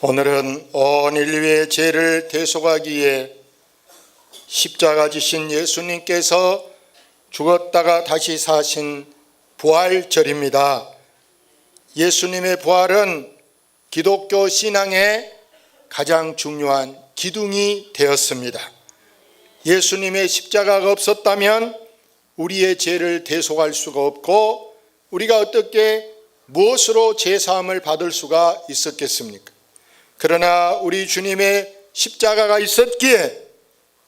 오늘은 온 인류의 죄를 대속하기 위해 십자가 지신 예수님께서 죽었다가 다시 사신 부활절입니다. 예수님의 부활은 기독교 신앙의 가장 중요한 기둥이 되었습니다. 예수님의 십자가가 없었다면 우리의 죄를 대속할 수가 없고 우리가 어떻게 무엇으로 죄사함을 받을 수가 있었겠습니까? 그러나 우리 주님의 십자가가 있었기에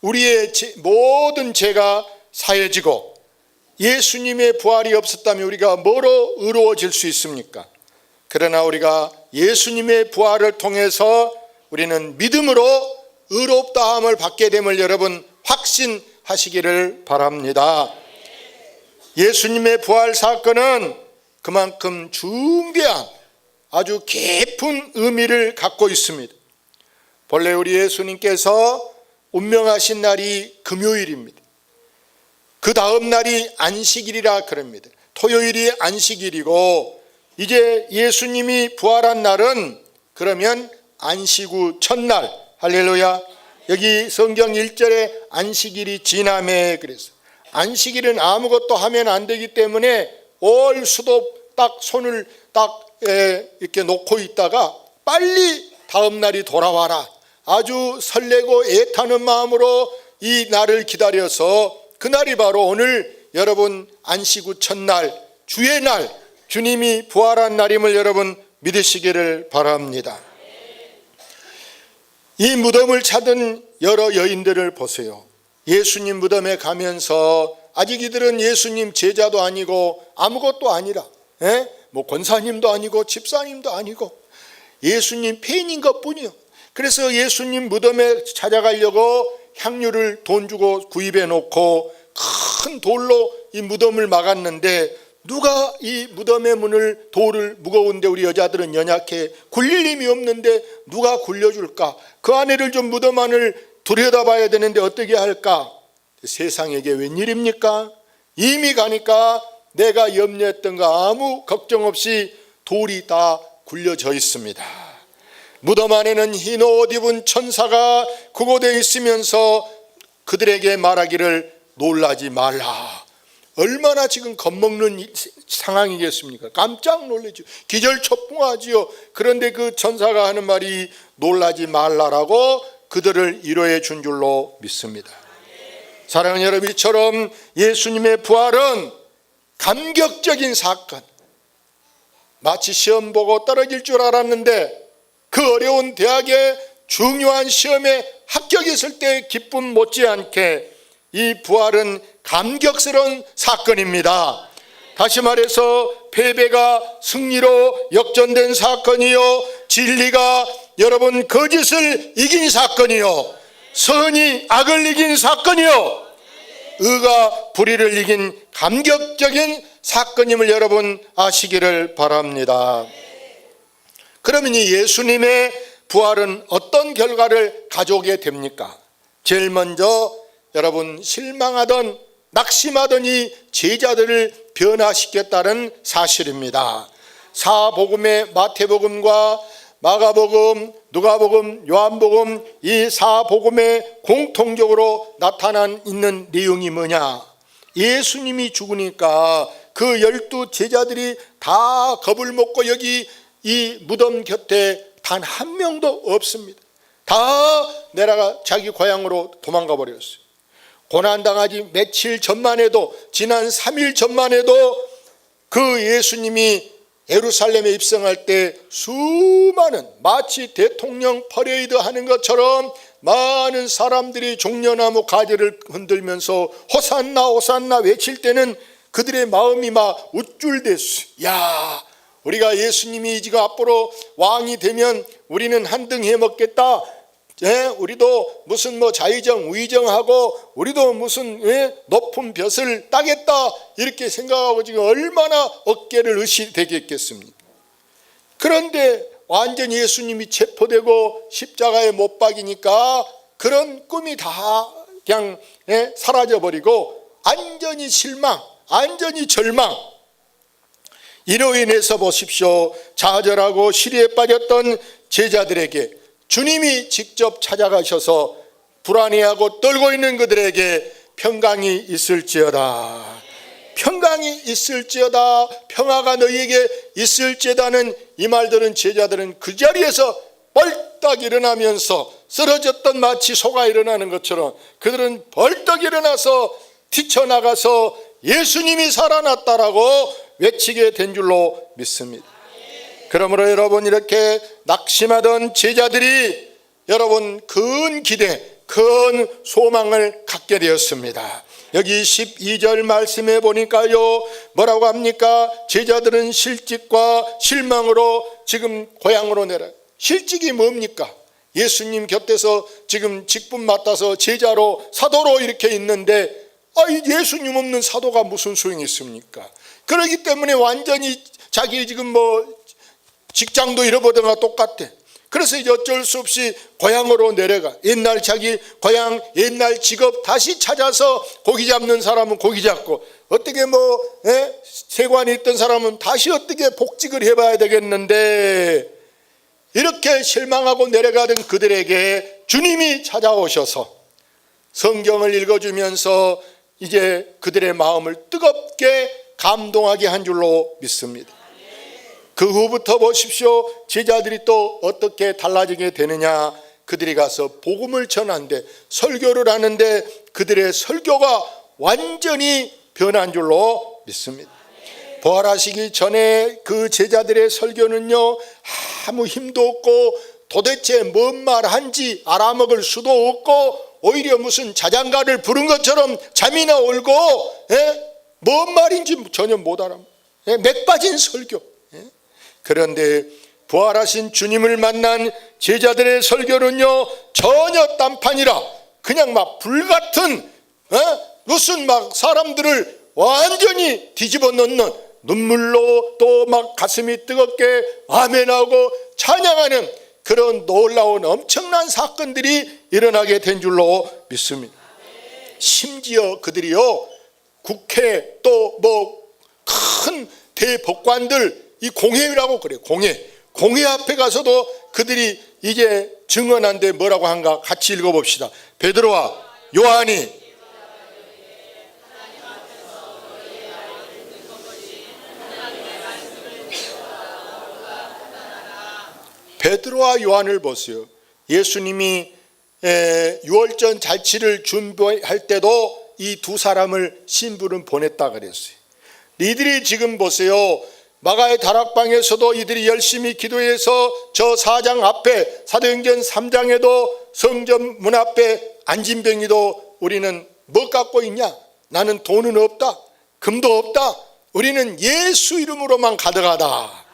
우리의 모든 죄가 사해지고 예수님의 부활이 없었다면 우리가 뭐로 의로워질 수 있습니까? 그러나 우리가 예수님의 부활을 통해서 우리는 믿음으로 의롭다함을 받게 됨을 여러분 확신하시기를 바랍니다. 예수님의 부활 사건은 그만큼 중대한 아주 깊은 의미를 갖고 있습니다. 본래 우리 예수님께서 운명하신 날이 금요일입니다. 그 다음 날이 안식일이라 그럽니다. 토요일이 안식일이고 이제 예수님이 부활한 날은 그러면 안식 후 첫날, 할렐루야. 여기 성경 1절에 안식일이 지남에 그랬어요. 안식일은 아무것도 하면 안 되기 때문에 올 수도 딱 손을 딱 이렇게 놓고 있다가 빨리 다음 날이 돌아와라. 아주 설레고 애타는 마음으로 이 날을 기다려서 그날이 바로 오늘 여러분 안식 후 첫날, 주의 날, 주님이 부활한 날임을 여러분 믿으시기를 바랍니다. 이 무덤을 찾은 여러 여인들을 보세요. 예수님 무덤에 가면서 아직 이들은 예수님 제자도 아니고 아무것도 아니라 뭐 권사님도 아니고 집사님도 아니고 예수님 팬인 것뿐이요. 그래서 예수님 무덤에 찾아가려고 향유를 돈 주고 구입해 놓고 큰 돌로 이 무덤을 막았는데 누가 이 무덤의 문을 돌을 무거운데 우리 여자들은 연약해 굴릴 힘이 없는데 누가 굴려줄까? 그 안에를 좀 무덤 안을 들여다봐야 되는데 어떻게 할까? 세상에게 웬일입니까? 이미 가니까 내가 염려했던 거 아무 걱정 없이 돌이 다 굴려져 있습니다. 무덤 안에는 흰 옷 입은 천사가 그곳에 있으면서 그들에게 말하기를 놀라지 말라. 얼마나 지금 겁먹는 상황이겠습니까? 깜짝 놀라죠. 기절초풍하지요. 그런데 그 천사가 하는 말이 놀라지 말라라고 그들을 위로해 준 줄로 믿습니다. 사랑하는 여러분, 이처럼 예수님의 부활은 감격적인 사건. 마치 시험 보고 떨어질 줄 알았는데 그 어려운 대학의 중요한 시험에 합격했을 때의 기쁨 못지않게 이 부활은 감격스러운 사건입니다. 다시 말해서 패배가 승리로 역전된 사건이요, 진리가 여러분 거짓을 이긴 사건이요, 선이 악을 이긴 사건이요, 의가 불의를 이긴 감격적인 사건임을 여러분 아시기를 바랍니다. 그러면 이 예수님의 부활은 어떤 결과를 가져오게 됩니까? 제일 먼저 여러분 실망하던 낙심하던 이 제자들을 변화시켰다는 사실입니다. 사복음의 마태복음과 마가복음, 누가복음, 요한복음 이 사복음에 공통적으로 나타난 있는 내용이 뭐냐? 예수님이 죽으니까 그 12 제자들이 다 겁을 먹고 여기 이 무덤 곁에 단 한 명도 없습니다. 다 내려가 자기 고향으로 도망가 버렸어요. 고난당하지 며칠 전만 해도, 지난 3일 전만 해도 그 예수님이 예루살렘에 입성할 때 수많은 마치 대통령 퍼레이드 하는 것처럼 많은 사람들이 종려나무 가지를 흔들면서 호산나 호산나 외칠 때는 그들의 마음이 막 우쭐댔어요. 야, 우리가 예수님이 지금 앞으로 왕이 되면 우리는 한등 해먹겠다. 우리도 무슨 뭐 자의정 우의정하고 우리도 무슨 높은 벼슬 따겠다 이렇게 생각하고 지금 얼마나 어깨를 으시되겠습니까? 그런데 완전히 예수님이 체포되고 십자가에 못 박이니까 그런 꿈이 다 그냥 사라져버리고 완전히 실망, 완전히 절망. 이로 인해서 보십시오, 좌절하고 시리에 빠졌던 제자들에게 주님이 직접 찾아가셔서 불안해하고 떨고 있는 그들에게 평강이 있을지어다, 평강이 있을지어다, 평화가 너희에게 있을지어다는 이 말들은 제자들은 그 자리에서 벌떡 일어나면서 쓰러졌던 마치 소가 일어나는 것처럼 그들은 벌떡 일어나서 뛰쳐나가서 예수님이 살아났다라고 외치게 된 줄로 믿습니다. 그러므로 여러분, 이렇게 낙심하던 제자들이 여러분 큰 기대, 큰 소망을 갖게 되었습니다. 여기 12절 말씀에 보니까요, 뭐라고 합니까? 제자들은 실직과 실망으로 지금 고향으로 내려요. 실직이 뭡니까? 예수님 곁에서 지금 직분 맡아서 제자로, 사도로 이렇게 있는데 예수님 없는 사도가 무슨 소용이 있습니까? 그렇기 때문에 완전히 자기 지금 직장도 잃어버린 거와 똑같아. 그래서 이제 어쩔 수 없이 고향으로 내려가. 옛날 자기 고향, 옛날 직업 다시 찾아서 고기 잡는 사람은 고기 잡고, 어떻게 세관에 있던 사람은 다시 어떻게 복직을 해봐야 되겠는데, 이렇게 실망하고 내려가던 그들에게 주님이 찾아오셔서 성경을 읽어주면서 이제 그들의 마음을 뜨겁게 감동하게 한 줄로 믿습니다. 그 후부터 보십시오. 제자들이 또 어떻게 달라지게 되느냐. 그들이 가서 복음을 전하는데, 설교를 하는데 그들의 설교가 완전히 변한 줄로 믿습니다. 부활하시기 전에 그 제자들의 설교는요, 아무 힘도 없고 도대체 뭔 말한지 알아먹을 수도 없고, 오히려 무슨 자장가를 부른 것처럼 잠이나 올고, 뭔 말인지 전혀 못 알아먹어요. 맥 빠진 설교. 그런데 부활하신 주님을 만난 제자들의 설교는요, 전혀 딴판이라 그냥 막 불같은 무슨 막 사람들을 완전히 뒤집어 놓는, 눈물로 또 막 가슴이 뜨겁게 아멘하고 찬양하는 그런 놀라운 엄청난 사건들이 일어나게 된 줄로 믿습니다. 심지어 그들이요, 국회 또 큰 대법관들, 이 공회라고 그래요. 공회 앞에 가서도 그들이 이제 증언한데 뭐라고 한가 같이 읽어봅시다. 베드로와 요한이 베드로와 요한을 보세요. 예수님이 유월절 잔치를 준비할 때도 이 두 사람을 신부는 보냈다 그랬어요. 이들이 지금 보세요, 마가의 다락방에서도 이들이 열심히 기도해서 저 4장 앞에, 사도행전 3장에도 성전 문 앞에 안진뱅이도 우리는 뭐 갖고 있냐? 나는 돈은 없다, 금도 없다, 우리는 예수 이름으로만 가득하다.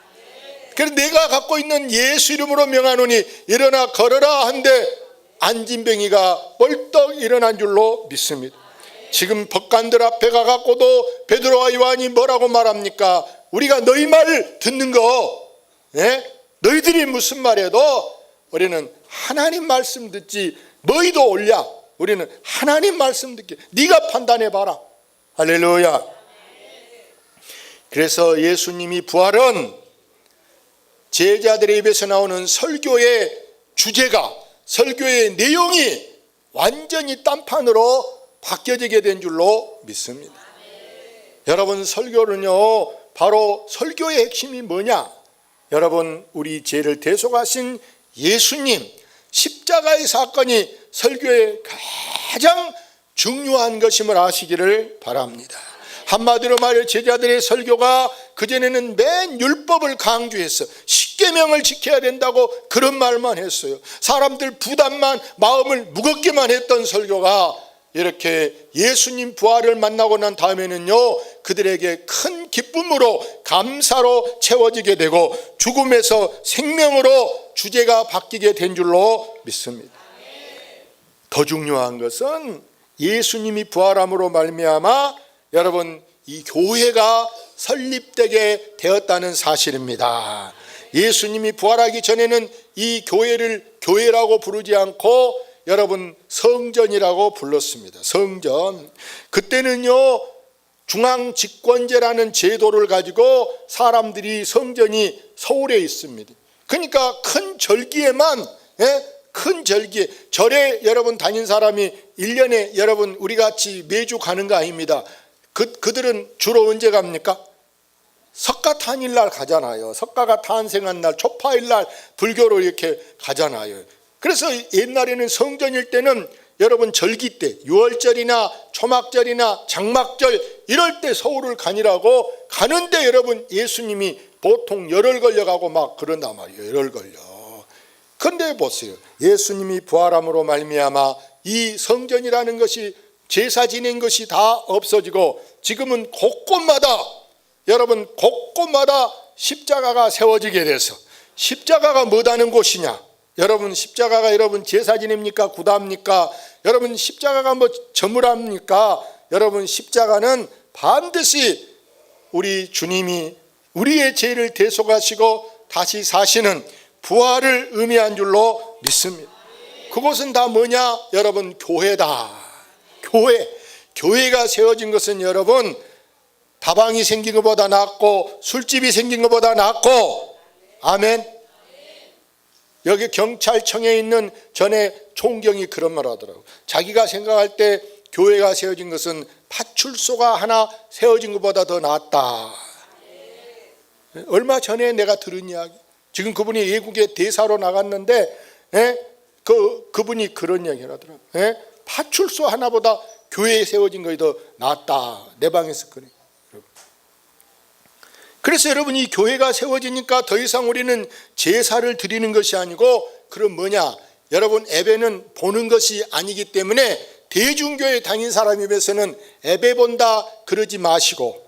그래서 내가 갖고 있는 예수 이름으로 명하노니 일어나 걸어라 한데 안진뱅이가 벌떡 일어난 줄로 믿습니다. 지금 법관들 앞에 가갖고도 베드로와 요한이 뭐라고 말합니까? 우리가 너희 말을 듣는 거, 너희들이 무슨 말해도 우리는 하나님 말씀 듣지, 너희도 올려, 우리는 하나님 말씀 듣게, 네가 판단해봐라. 할렐루야. 그래서 예수님이 부활은 제자들의 입에서 나오는 설교의 주제가, 설교의 내용이 완전히 딴판으로 바뀌어지게 된 줄로 믿습니다. 여러분, 설교는요, 바로 설교의 핵심이 뭐냐? 여러분, 우리 죄를 대속하신 예수님 십자가의 사건이 설교의 가장 중요한 것임을 아시기를 바랍니다. 한마디로 말해 제자들의 설교가 그전에는 맨 율법을 강조해서 십계명을 지켜야 된다고 그런 말만 했어요. 사람들 부담만, 마음을 무겁게만 했던 설교가 이렇게 예수님 부활을 만나고 난 다음에는요, 그들에게 큰 기쁨으로, 감사로 채워지게 되고 죽음에서 생명으로 주제가 바뀌게 된 줄로 믿습니다. 더 중요한 것은 예수님이 부활함으로 말미암아 여러분 이 교회가 설립되게 되었다는 사실입니다. 예수님이 부활하기 전에는 이 교회를 교회라고 부르지 않고 여러분 성전이라고 불렀습니다. 성전. 그때는요 중앙집권제라는 제도를 가지고 사람들이, 성전이 서울에 있습니다. 그러니까 큰 절기에만, 큰 절기에, 절에 여러분 다닌 사람이 1년에 여러분 우리 같이 매주 가는 거 아닙니다. 그들은 주로 언제 갑니까? 석가탄일 날 가잖아요. 석가가 탄생한 날, 초파일 날 불교로 이렇게 가잖아요. 그래서 옛날에는 성전일 때는 여러분 절기 때, 유월절이나 초막절이나 장막절 이럴 때 서울을 가니라고 가는데 여러분 예수님이 보통 열흘 걸려가고 막 그런단 말이에요. 열흘 걸려. 그런데 보세요. 예수님이 부활함으로 말미암아 이 성전이라는 것이, 제사 지낸 것이 다 없어지고 지금은 곳곳마다, 여러분 곳곳마다 십자가가 세워지게 돼서, 십자가가 뭐다는 곳이냐? 여러분 십자가가 여러분 제사 지냅니까? 구답니까? 여러분 십자가가 뭐 저물합니까? 여러분 십자가는 반드시 우리 주님이 우리의 죄를 대속하시고 다시 사시는 부활을 의미한 줄로 믿습니다. 그곳은 다 뭐냐? 여러분 교회다. 교회가 세워진 것은 여러분 다방이 생긴 것보다 낫고 술집이 생긴 것보다 낫고, 아멘. 여기 경찰청에 있는 전에 총경이 그런 말 하더라고요. 자기가 생각할 때 교회가 세워진 것은 파출소가 하나 세워진 것보다 더 낫다. 얼마 전에 내가 들은 이야기, 지금 그분이 외국에 대사로 나갔는데 그분이 그런 이야기를 하더라고요. 파출소 하나보다 교회에 세워진 것이 더 낫다. 내 방에서 그래. 그래서 여러분 이 교회가 세워지니까 더 이상 우리는 제사를 드리는 것이 아니고, 그럼 뭐냐? 여러분 예배는 보는 것이 아니기 때문에 대중교회 다닌 사람에 비해서는 예배 본다 그러지 마시고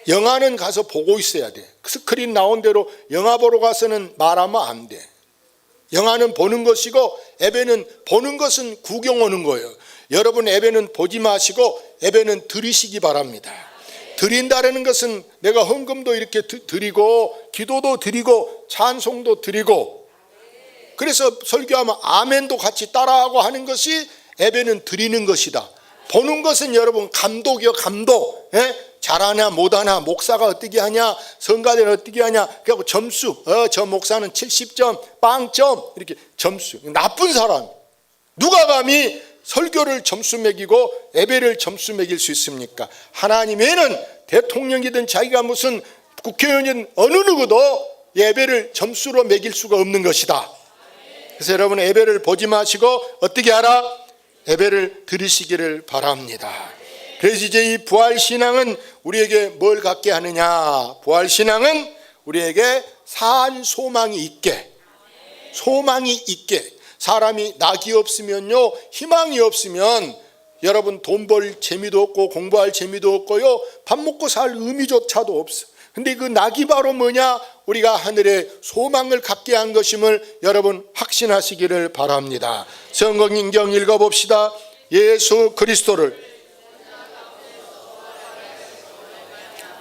영화는 가서 보고 있어야 돼. 스크린 나온 대로 영화 보러 가서는 말하면 안 돼. 영화는 보는 것이고 예배는, 보는 것은 구경 오는 거예요. 여러분 예배는 보지 마시고 예배는 드리시기 바랍니다. 드린다라는 것은 내가 헌금도 이렇게 드리고 기도도 드리고 찬송도 드리고, 그래서 설교하면 아멘도 같이 따라하고 하는 것이 예배는 드리는 것이다. 보는 것은 여러분 감독이요, 감독. 잘하냐 못하냐, 목사가 어떻게 하냐, 성가대는 어떻게 하냐, 그리고 점수, 저 목사는 70점 빵점 이렇게 점수. 나쁜 사람. 누가 감히 설교를 점수 매기고 예배를 점수 매길 수 있습니까? 하나님에는 대통령이든 자기가 무슨 국회의원이든 어느 누구도 예배를 점수로 매길 수가 없는 것이다. 그래서 여러분 예배를 보지 마시고 어떻게 하라? 예배를 드리시기를 바랍니다. 그래서 이제 이 부활신앙은 우리에게 뭘 갖게 하느냐? 부활신앙은 우리에게 산 소망이 있게, 소망이 있게. 사람이 낙이 없으면요, 희망이 없으면 여러분 돈 벌 재미도 없고 공부할 재미도 없고요, 밥 먹고 살 의미조차도 없어. 근데 그 낙이 바로 뭐냐? 우리가 하늘에 소망을 갖게 한 것임을 여러분 확신하시기를 바랍니다. 성경인경 읽어봅시다. 예수 그리스도를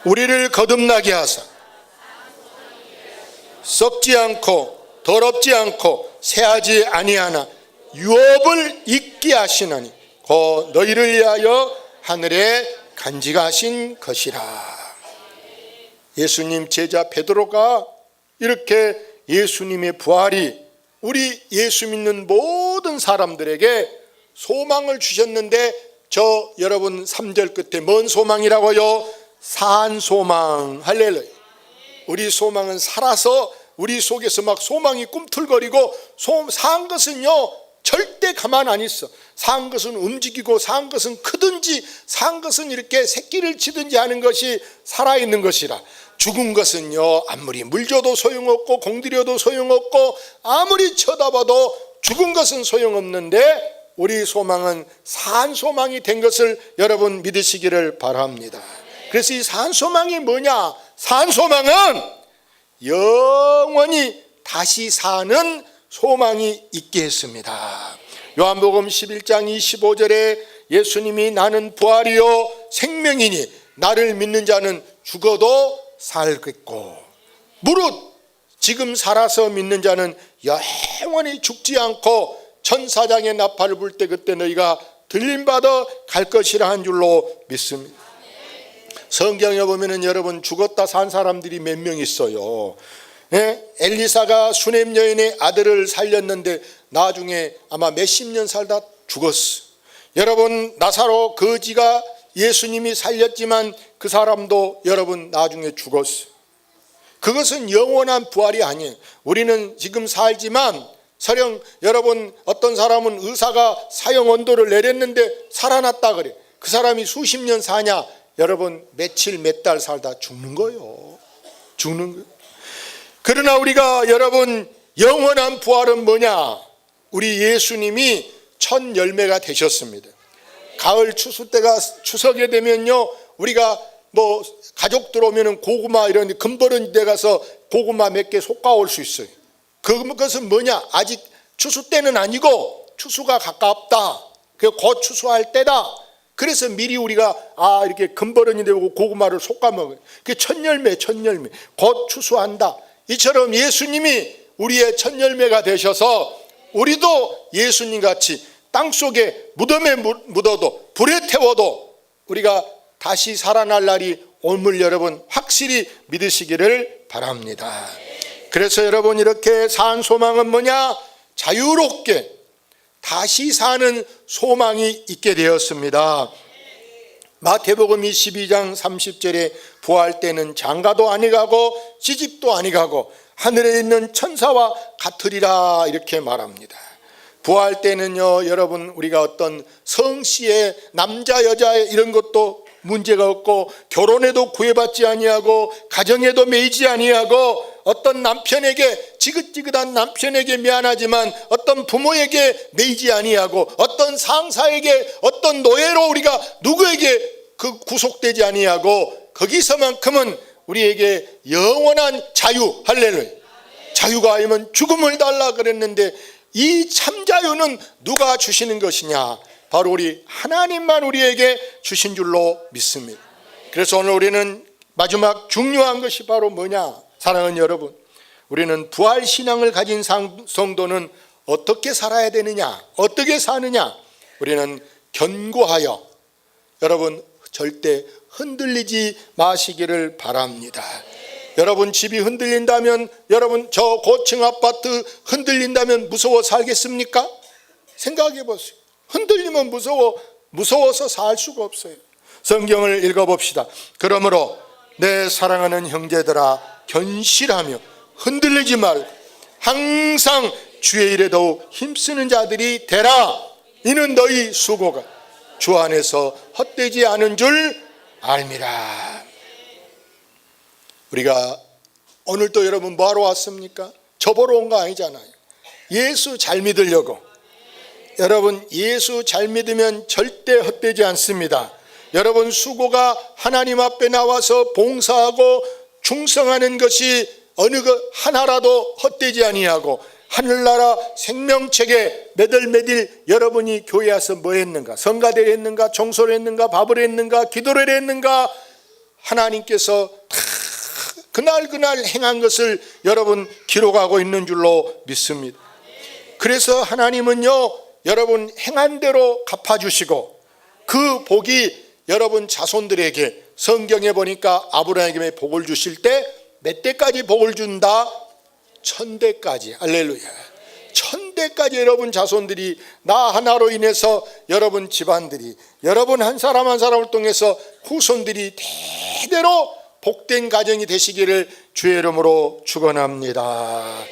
우리를 거듭나게 하사 썩지 않고 더럽지 않고 새하지 아니하나 유업을 잊게 하시나니 곧 너희를 위하여 하늘에 간직하신 것이라. 예수님 제자 베드로가 이렇게 예수님의 부활이 우리 예수 믿는 모든 사람들에게 소망을 주셨는데, 저 여러분 3절 끝에 뭔 소망이라고요? 산 소망. 할렐루야. 우리 소망은 살아서 우리 속에서 막 소망이 꿈틀거리고, 산 것은요 절대 가만 안 있어. 산 것은 움직이고, 산 것은 크든지 산 것은 이렇게 새끼를 치든지 하는 것이 살아있는 것이라. 죽은 것은요 아무리 물 줘도 소용없고 공들여도 소용없고 아무리 쳐다봐도 죽은 것은 소용없는데, 우리 소망은 산 소망이 된 것을 여러분 믿으시기를 바랍니다. 그래서 이 산 소망이 뭐냐? 산 소망은 영원히 다시 사는 소망이 있게 했습니다. 요한복음 11장 25절에 예수님이 나는 부활이요 생명이니 나를 믿는 자는 죽어도 살겠고, 무릇 지금 살아서 믿는 자는 영원히 죽지 않고 천사장의 나팔을 불 때 그때 너희가 들림받아 갈 것이라 한 줄로 믿습니다. 성경에 보면은 여러분 죽었다 산 사람들이 몇 명 있어요. 엘리사가 수넴 여인의 아들을 살렸는데 나중에 아마 몇십 년 살다 죽었어. 여러분, 나사로 거지가 예수님이 살렸지만 그 사람도 여러분 나중에 죽었어. 그것은 영원한 부활이 아니에요. 우리는 지금 살지만 설령 여러분 어떤 사람은 의사가 사형 언도를 내렸는데 살아났다 그래. 그 사람이 수십 년 사냐? 여러분 며칠 몇 달 살다 죽는 거예요. 죽는 거예요. 그러나 우리가 여러분 영원한 부활은 뭐냐? 우리 예수님이 첫 열매가 되셨습니다. 가을 추수 때가 추석에 되면요, 우리가 뭐 가족 들어오면은 고구마 이런 금버른 데 가서 고구마 몇 개 솎아올 수 있어요. 그것은 뭐냐? 아직 추수 때는 아니고 추수가 가깝다. 곧 추수할 때다. 그래서 미리 우리가 이렇게 금버른이 되고 고구마를 솎아 먹어요. 그게 첫 열매, 첫 열매. 곧 추수한다. 이처럼 예수님이 우리의 첫 열매가 되셔서 우리도 예수님 같이 땅속에 무덤에 묻어도 불에 태워도 우리가 다시 살아날 날이 옴을 여러분 확실히 믿으시기를 바랍니다. 그래서 여러분 이렇게 산 소망은 뭐냐? 자유롭게 다시 사는 소망이 있게 되었습니다. 마태복음 22장 30절에 부활 때는 장가도 아니 가고 시집도 아니 가고 하늘에 있는 천사와 같으리라 이렇게 말합니다. 부활 때는요 여러분 우리가 어떤 성씨의 남자 여자 이런 것도 문제가 없고 결혼에도 구애받지 아니하고 가정에도 매이지 아니하고 어떤 남편에게 지긋지긋한 남편에게 미안하지만 어떤 부모에게 매이지 아니하고 어떤 상사에게 어떤 노예로 우리가 누구에게 구속되지 아니하고 거기서만큼은 우리에게 영원한 자유. 할렐루야. 자유가 아니면 죽음을 달라 그랬는데 이 참자유는 누가 주시는 것이냐? 바로 우리 하나님만 우리에게 주신 줄로 믿습니다. 그래서 오늘 우리는 마지막 중요한 것이 바로 뭐냐? 사랑하는 여러분, 우리는 부활신앙을 가진 성도는 어떻게 살아야 되느냐? 어떻게 사느냐? 우리는 견고하여 여러분 절대 흔들리지 마시기를 바랍니다. 여러분 집이 흔들린다면 여러분 저 고층 아파트 흔들린다면 무서워 살겠습니까? 생각해 보세요. 흔들리면 무서워서 살 수가 없어요. 성경을 읽어봅시다. 그러므로 내 사랑하는 형제들아 견실하며 흔들리지 말고 항상 주의 일에 더욱 힘쓰는 자들이 되라. 이는 너희 수고가 주 안에서 헛되지 않은 줄 알미라. 우리가 오늘도 여러분 뭐하러 왔습니까? 저 보러 온 거 아니잖아요. 예수 잘 믿으려고. 여러분 예수 잘 믿으면 절대 헛되지 않습니다. 여러분 수고가 하나님 앞에 나와서 봉사하고 충성하는 것이 어느 것 하나라도 헛되지 아니하고 하늘나라 생명책에 매들매들 여러분이 교회 와서 뭐 했는가? 성가대를 했는가? 청소를 했는가? 밥을 했는가? 기도를 했는가? 하나님께서 다 그날 행한 것을 여러분 기록하고 있는 줄로 믿습니다. 그래서 하나님은요 여러분 행한 대로 갚아주시고 그 복이 여러분 자손들에게 성경에 보니까 아브라함에게 복을 주실 때 몇 대까지 복을 준다? 1000대까지. 할렐루야. 1000대까지 여러분 자손들이 나 하나로 인해서 여러분 집안들이 여러분 한 사람 한 사람을 통해서 후손들이 대대로 복된 가정이 되시기를 주의 이름으로 축원합니다.